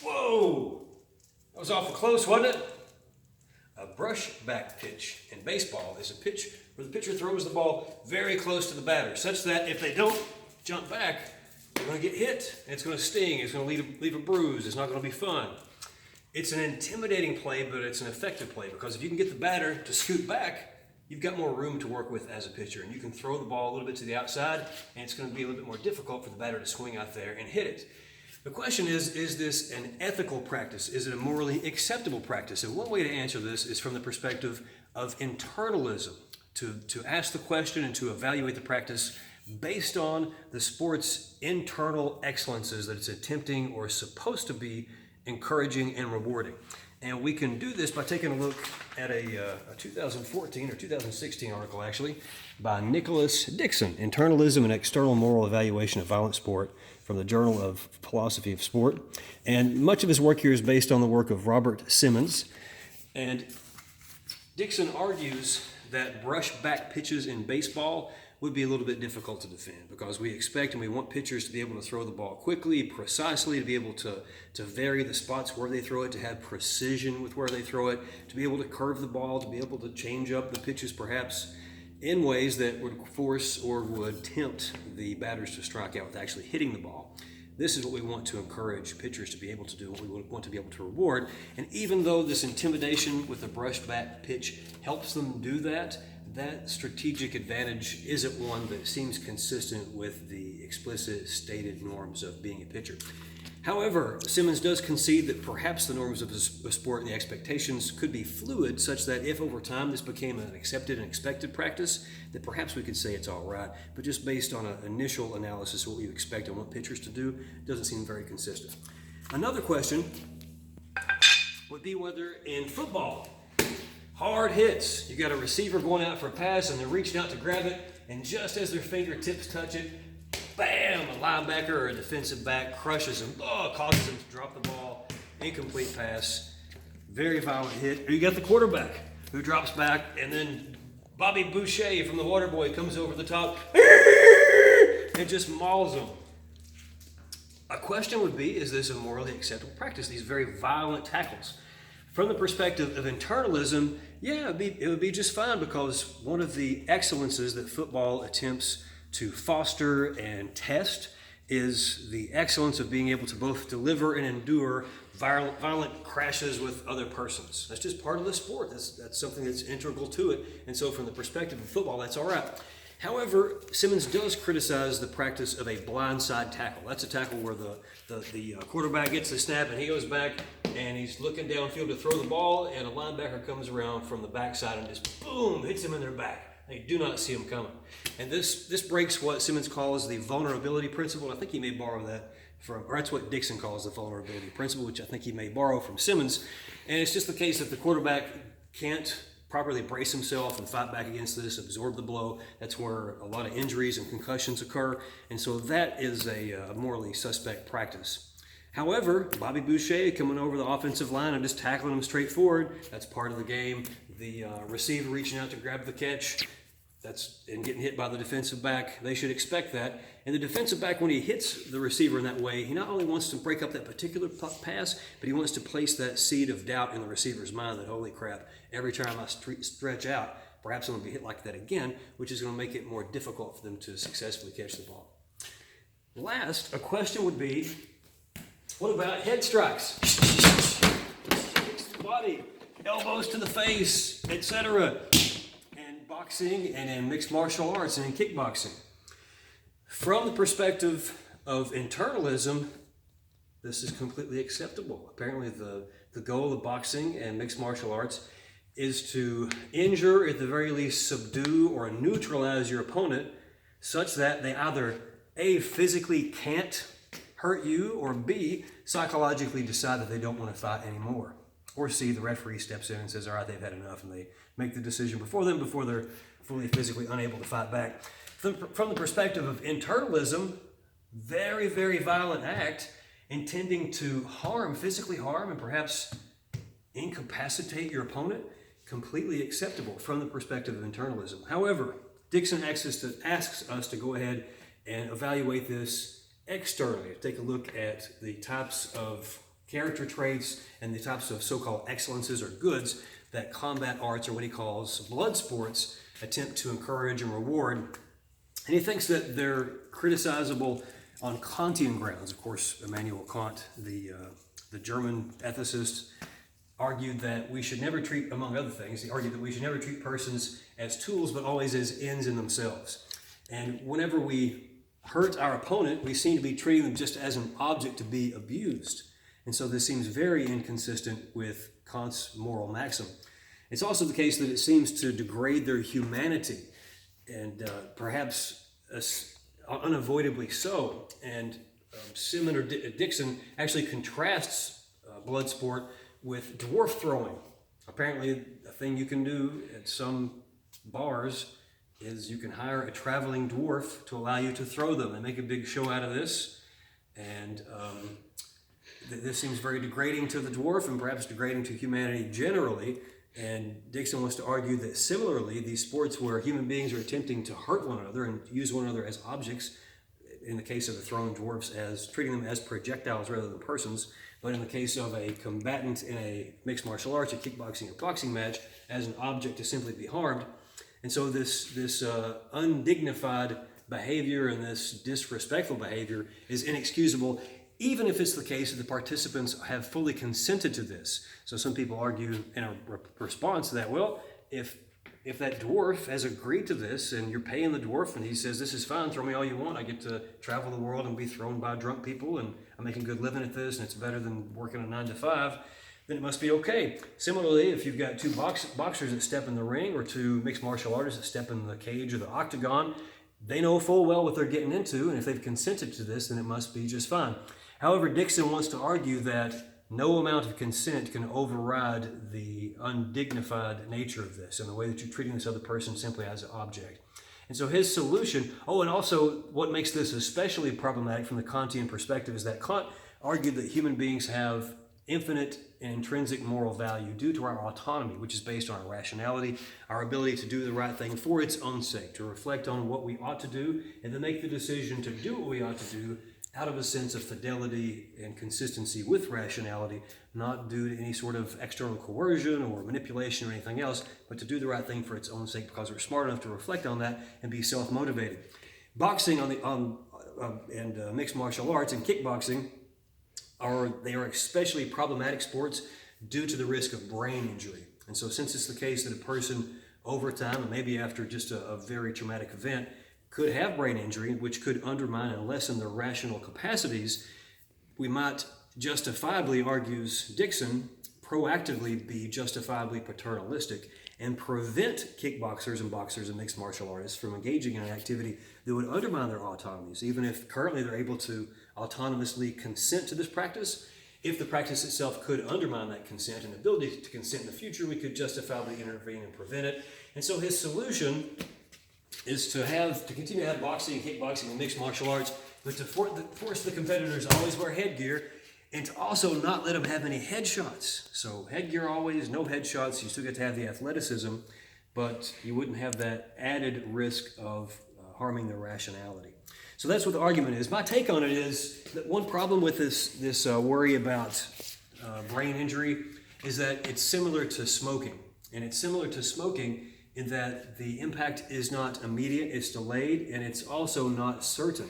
Whoa! That was awful close, wasn't it? A brushback pitch in baseball is a pitch where the pitcher throws the ball very close to the batter, such that if they don't jump back, they're going to get hit, and it's going to sting, it's going to leave a bruise, it's not going to be fun. It's an intimidating play, but it's an effective play, because if you can get the batter to scoot back, you've got more room to work with as a pitcher, and you can throw the ball a little bit to the outside, and it's going to be a little bit more difficult for the batter to swing out there and hit it. The question is this an ethical practice? Is it a morally acceptable practice? And one way to answer this is from the perspective of internalism, to ask the question and to evaluate the practice based on the sport's internal excellences that it's attempting or supposed to be encouraging and rewarding. And we can do this by taking a look at a 2014 or 2016 article, actually, by Nicholas Dixon, Internalism and External Moral Evaluation of Violent Sport, from the Journal of Philosophy of Sport. And much of his work here is based on the work of Robert Simmons. And Dixon argues that brushback pitches in baseball would be a little bit difficult to defend, because we expect and we want pitchers to be able to throw the ball quickly, precisely, to be able to vary the spots where they throw it, to have precision with where they throw it, to be able to curve the ball, to be able to change up the pitches perhaps in ways that would force or would tempt the batters to strike out with actually hitting the ball. This is what we want to encourage pitchers to be able to do, what we want to be able to reward. And even though this intimidation with the brushback pitch helps them do that, that strategic advantage isn't one that seems consistent with the explicit stated norms of being a pitcher. However, Simmons does concede that perhaps the norms of the sport and the expectations could be fluid, such that if over time this became an accepted and expected practice, that perhaps we could say it's all right. But just based on an initial analysis of what we expect and want pitchers to do, doesn't seem very consistent. Another question would be whether in football, hard hits, you got a receiver going out for a pass and they're reaching out to grab it, and just as their fingertips touch it, bam, a linebacker or a defensive back crushes him, causes him to drop the ball, incomplete pass, very violent hit. Or you got the quarterback who drops back, and then Bobby Boucher from the Waterboy comes over the top and just mauls him. A question would be, is this a morally acceptable practice, these very violent tackles? From the perspective of internalism, yeah, it would be just fine, because one of the excellences that football attempts to foster and test is the excellence of being able to both deliver and endure violent crashes with other persons. That's just part of the sport. That's something that's integral to it. And so from the perspective of football, that's all right. However, Simmons does criticize the practice of a blindside tackle. That's a tackle where the quarterback gets the snap and he goes back and he's looking downfield to throw the ball, and a linebacker comes around from the backside and just boom, hits him in their back. They do not see him coming. And this breaks what Simmons calls the vulnerability principle. I think he may borrow that from, or that's what Dixon calls the vulnerability principle, which I think he may borrow from Simmons. And it's just the case that the quarterback can't properly brace himself and fight back against this, absorb the blow. That's where a lot of injuries and concussions occur. And so that is a morally suspect practice. However, Bobby Boucher coming over the offensive line and just tackling him straight forward, that's part of the game. The receiver reaching out to grab the catch, and getting hit by the defensive back, they should expect that. And the defensive back, when he hits the receiver in that way, he not only wants to break up that particular pass, but he wants to place that seed of doubt in the receiver's mind that, holy crap, every time I stretch out, perhaps I'm going to be hit like that again, which is going to make it more difficult for them to successfully catch the ball. Last, a question would be, what about head strikes? Kicks to the body, elbows to the face, etc. And boxing and in mixed martial arts and in kickboxing. From the perspective of internalism, this is completely acceptable. Apparently the goal of boxing and mixed martial arts is to injure, at the very least subdue or neutralize your opponent, such that they either A, physically can't hurt you, or B, psychologically decide that they don't want to fight anymore. Or C, the referee steps in and says, all right, they've had enough, and they make the decision before they're fully physically unable to fight back. From the perspective of internalism, very, very violent act intending to physically harm, and perhaps incapacitate your opponent, completely acceptable from the perspective of internalism. However, Dixon asks us to go ahead and evaluate this externally. Take a look at the types of character traits and the types of so-called excellences or goods that combat arts, or what he calls blood sports, attempt to encourage and reward. And he thinks that they're criticizable on Kantian grounds. Of course, Immanuel Kant, the German ethicist, argued that we should never treat, among other things, he argued that we should never treat persons as tools, but always as ends in themselves. And whenever we hurt our opponent, we seem to be treating them just as an object to be abused. And so this seems very inconsistent with Kant's moral maxim. It's also the case that it seems to degrade their humanity, and perhaps unavoidably so. And Simon or Dixon actually contrasts blood sport with dwarf throwing. Apparently, a thing you can do at some bars is you can hire a traveling dwarf to allow you to throw them. They make a big show out of this, and this seems very degrading to the dwarf and perhaps degrading to humanity generally. And Dixon wants to argue that similarly, these sports where human beings are attempting to hurt one another and use one another as objects, in the case of the thrown dwarfs, as treating them as projectiles rather than persons, but in the case of a combatant in a mixed martial arts, a kickboxing or boxing match, as an object to simply be harmed. And so this undignified behavior and this disrespectful behavior is inexcusable, even if it's the case that the participants have fully consented to this. So some people argue in a response to that, well, if that dwarf has agreed to this and you're paying the dwarf and he says, this is fine, throw me all you want, I get to travel the world and be thrown by drunk people and I'm making a good living at this and it's better than working a 9 to 5, then it must be okay. Similarly, if you've got two boxers that step in the ring or two mixed martial artists that step in the cage or the octagon, they know full well what they're getting into, and if they've consented to this, then it must be just fine. However, Dixon wants to argue that no amount of consent can override the undignified nature of this and the way that you're treating this other person simply as an object. And so his solution, and also what makes this especially problematic from the Kantian perspective is that Kant argued that human beings have infinite and intrinsic moral value due to our autonomy, which is based on our rationality, our ability to do the right thing for its own sake, to reflect on what we ought to do, and to make the decision to do what we ought to do out of a sense of fidelity and consistency with rationality, not due to any sort of external coercion or manipulation or anything else, but to do the right thing for its own sake because we're smart enough to reflect on that and be self-motivated. Boxing and mixed martial arts and kickboxing are especially problematic sports due to the risk of brain injury. And so since it's the case that a person over time, and maybe after just a very traumatic event, could have brain injury, which could undermine and lessen their rational capacities, we might justifiably, argues Dixon, proactively be justifiably paternalistic and prevent kickboxers and boxers and mixed martial artists from engaging in an activity that would undermine their autonomies, even if currently they're able to autonomously consent to this practice. If the practice itself could undermine that consent and ability to consent in the future, we could justifiably intervene and prevent it. And so his solution is to continue to have boxing and kickboxing and mixed martial arts, but to force the competitors to always wear headgear and to also not let them have any headshots. So headgear always, no headshots. You still get to have the athleticism, but you wouldn't have that added risk of harming their rationality. So that's what the argument is. My take on it is that one problem with this worry about brain injury is that it's similar to smoking. And it's similar to smoking in that the impact is not immediate, it's delayed, and it's also not certain.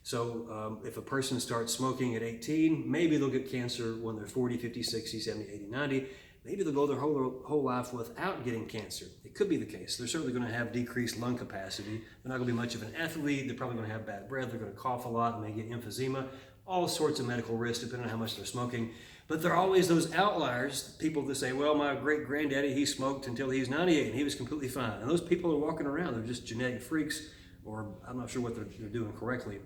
So if a person starts smoking at 18, maybe they'll get cancer when they're 40, 50, 60, 70, 80, 90. Maybe they'll go their whole life without getting cancer. It could be the case. They're certainly going to have decreased lung capacity. They're not going to be much of an athlete. They're probably going to have bad breath. They're going to cough a lot and may get emphysema. All sorts of medical risks depending on how much they're smoking. But there are always those outliers, people that say, well, my great-granddaddy, he smoked until he was 98 and he was completely fine. And those people are walking around. They're just genetic freaks, or I'm not sure what they're doing correctly.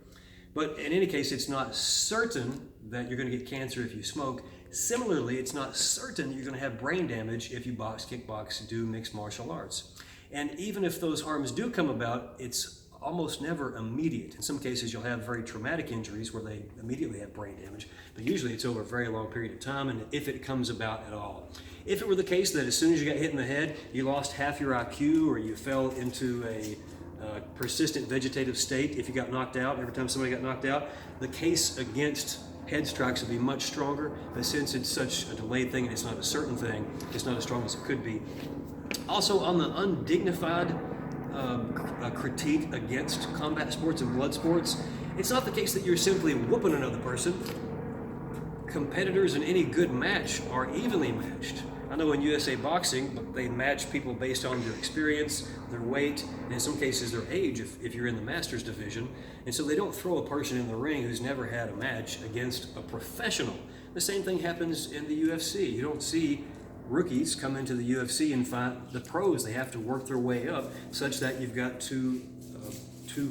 But in any case, it's not certain that you're going to get cancer if you smoke. Similarly, it's not certain that you're going to have brain damage if you box, kickbox, do mixed martial arts. And even if those harms do come about, it's almost never immediate. In some cases, you'll have very traumatic injuries where they immediately have brain damage, but usually it's over a very long period of time, and if it comes about at all. If it were the case that as soon as you got hit in the head, you lost half your IQ or you fell into a persistent vegetative state, if you got knocked out, every time somebody got knocked out, the case against head strikes would be much stronger, but since it's such a delayed thing and it's not a certain thing, it's not as strong as it could be. Also, on the undignified critique against combat sports and blood sports, it's not the case that you're simply whooping another person. Competitors in any good match are evenly matched. I know in USA Boxing, they match people based on their experience, their weight, and in some cases their age if you're in the Masters division. And so they don't throw a person in the ring who's never had a match against a professional. The same thing happens in the UFC. You don't see rookies come into the UFC and fight the pros. They have to work their way up such that you've got two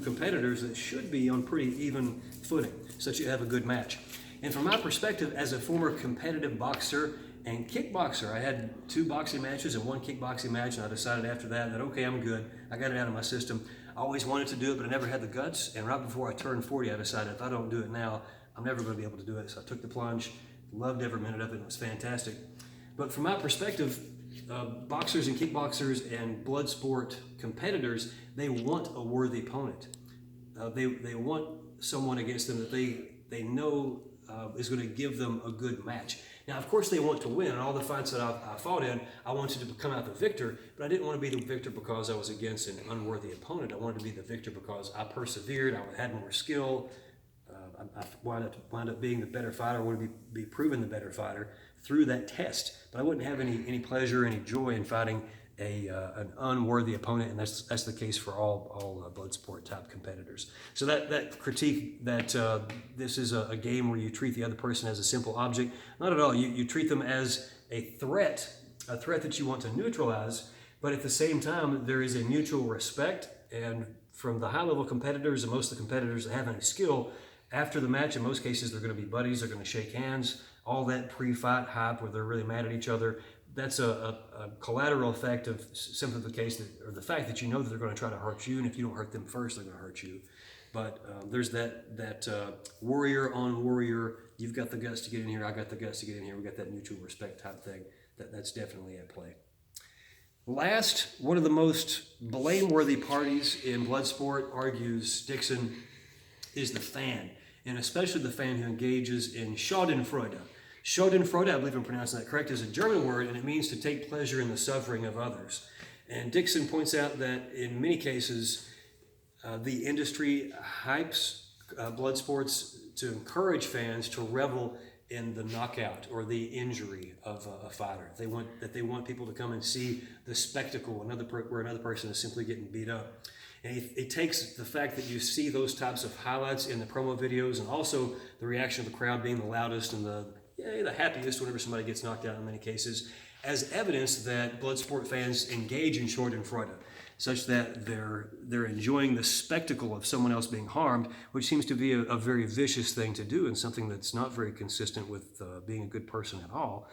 competitors that should be on pretty even footing, so that you have a good match. And from my perspective, as a former competitive boxer and kickboxer, I had 2 boxing matches and 1 kickboxing match, and I decided after that okay, I'm good. I got it out of my system. I always wanted to do it, but I never had the guts. And right before I turned 40, I decided if I don't do it now, I'm never going to be able to do it. So I took the plunge, loved every minute of it, and it was fantastic. But from my perspective, boxers and kickboxers and blood sport competitors, they want a worthy opponent. They want someone against them that they know is going to give them a good match. Now, of course, they want to win. In all the fights that I fought in, I wanted to come out the victor, but I didn't want to be the victor because I was against an unworthy opponent. I wanted to be the victor because I persevered, I had more skill, I wound up being the better fighter. I wanted to be proven the better fighter through that test. But I wouldn't have any pleasure, any joy in fighting an unworthy opponent, and that's the case for all blood sport type competitors. So that critique that this is a game where you treat the other person as a simple object, not at all. You treat them as a threat that you want to neutralize, but at the same time there is a mutual respect. And from the high level competitors and most of the competitors that have any skill, after the match, in most cases they're going to be buddies, they're going to shake hands. All that pre-fight hype where they're really mad at each other, that's a collateral effect of simply the fact that you know that they're going to try to hurt you, and if you don't hurt them first, they're going to hurt you. But there's that warrior on warrior, you've got the guts to get in here, I got the guts to get in here, we got that mutual respect type thing. That's definitely at play. Last, one of the most blameworthy parties in blood sport, argues Dixon, is the fan, and especially the fan who engages in Schadenfreude. Schadenfreude, I believe I'm pronouncing that correct, is a German word, and it means to take pleasure in the suffering of others. And Dixon points out that in many cases, the industry hypes blood sports to encourage fans to revel in the knockout or the injury of a fighter. They want people to come and see the spectacle, where another person is simply getting beat up. And it takes the fact that you see those types of highlights in the promo videos, and also the reaction of the crowd being the loudest and the happiest whenever somebody gets knocked out in many cases, as evidence that blood sport fans engage in Schadenfreude, such that they're enjoying the spectacle of someone else being harmed, which seems to be a very vicious thing to do and something that's not very consistent with being a good person at all.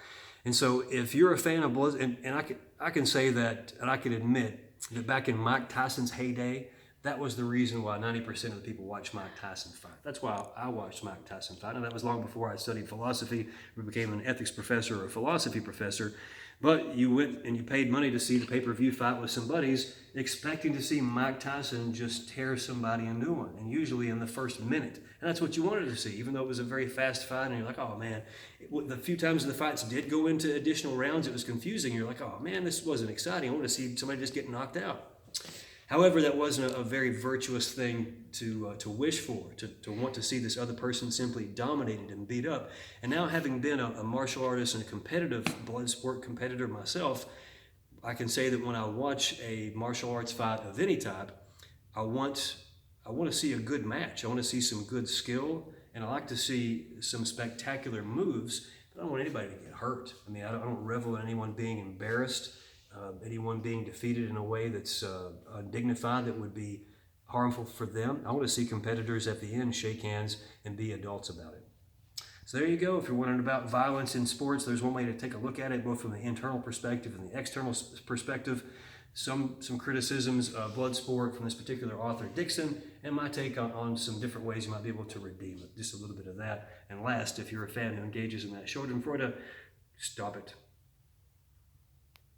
And so if you're a fan of blood, and I can say that, and I can admit that back in Mike Tyson's heyday, that was the reason why 90% of the people watched Mike Tyson fight. That's why I watched Mike Tyson fight. And that was long before I studied philosophy or became an ethics professor or a philosophy professor. But you went and you paid money to see the pay-per-view fight with some buddies, expecting to see Mike Tyson just tear somebody a new one, and usually in the first minute. And that's what you wanted to see, even though it was a very fast fight. And you're like, oh man, the few times the fights did go into additional rounds, it was confusing. You're like, oh man, this wasn't exciting. I want to see somebody just get knocked out. However, that wasn't a very virtuous thing to wish for, to want to see this other person simply dominated and beat up. And now, having been a martial artist and a competitive blood sport competitor myself, I can say that when I watch a martial arts fight of any type, I want to see a good match. I want to see some good skill, and I like to see some spectacular moves, but I don't want anybody to get hurt. I mean, I don't revel in anyone being embarrassed. Anyone being defeated in a way that's undignified, that would be harmful for them. I want to see competitors at the end shake hands and be adults about it. So there you go. If you're wondering about violence in sports, there's one way to take a look at it, both from the internal perspective and the external perspective. Some criticisms of blood sport from this particular author, Dixon, and my take on some different ways you might be able to redeem it. Just a little bit of that. And last, if you're a fan who engages in that Schadenfreude, stop it.